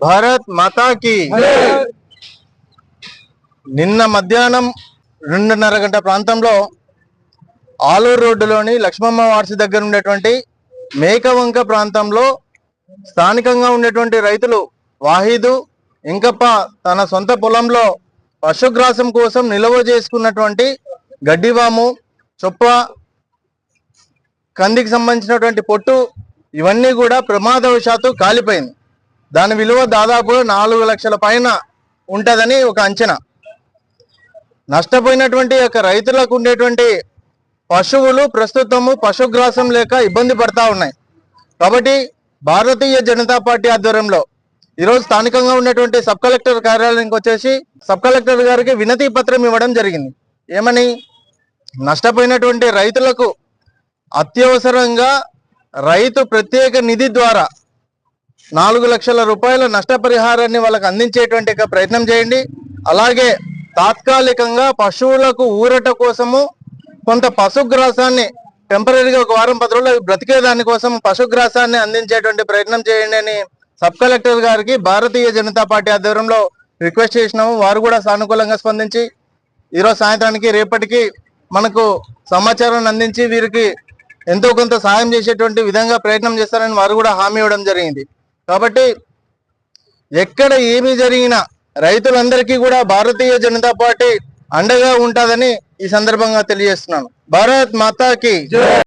భారత్ మాతాకి నిన్న మధ్యాహ్నం 2:30 గంటల ప్రాంతంలో ఆలూరు రోడ్డులోని లక్ష్మమ్మ వార్సి దగ్గర ఉండేటువంటి మేకవంక ప్రాంతంలో స్థానికంగా ఉండేటువంటి రైతులు వాహిదు ఇంకప్ప తన సొంత పొలంలో పశుగ్రాసం కోసం నిల్వ చేసుకున్నటువంటి గడ్డివాము, చొప్ప, కందికి సంబంధించినటువంటి పొట్టు ఇవన్నీ కూడా ప్రమాదవశాత్తు కాలిపోయింది. దాని విలువ దాదాపు 4 లక్షల పైన ఉంటుందని ఒక అంచనా. నష్టపోయినటువంటి రైతులకు ఉండేటువంటి పశువులు ప్రస్తుతము పశుగ్రాసం లేక ఇబ్బంది పడతా ఉన్నాయి. కాబట్టి భారతీయ జనతా పార్టీ ఆధ్వర్యంలో ఈరోజు స్థానికంగా ఉన్నటువంటి సబ్ కలెక్టర్ కార్యాలయానికి వచ్చేసి సబ్ కలెక్టర్ గారికి వినతి పత్రం ఇవ్వడం జరిగింది. ఏమని, నష్టపోయినటువంటి రైతులకు అత్యవసరంగా రైతు ప్రత్యేక నిధి ద్వారా 4 లక్షల రూపాయల నష్టపరిహారాన్ని వాళ్ళకు అందించేటువంటి ప్రయత్నం చేయండి. అలాగే తాత్కాలికంగా పశువులకు ఊరట కోసము కొంత పశుగ్రాసాన్ని టెంపరీగా 1 వారం 10 రోజులు బ్రతికే దానికోసం పశుగ్రాసాన్ని అందించేటువంటి ప్రయత్నం చేయండి అని సబ్ కలెక్టర్ గారికి భారతీయ జనతా పార్టీ ఆధ్వర్యంలో రిక్వెస్ట్ చేసినాము. వారు కూడా సానుకూలంగా స్పందించి ఈరోజు సాయంత్రానికి రేపటికి మనకు సమాచారాన్ని అందించి వీరికి ఎంతో కొంత సహాయం చేసేటువంటి విధంగా ప్రయత్నం చేస్తారని వారు కూడా హామీ ఇవ్వడం జరిగింది. కాబట్టి ఎక్కడ ఏమి జరిగినా రైతులందరికీ కూడా భారతీయ జనతా పార్టీ అండగా ఉంటుందని ఈ సందర్భంగా తెలియజేస్తున్నాను. భారత్ మాతాకి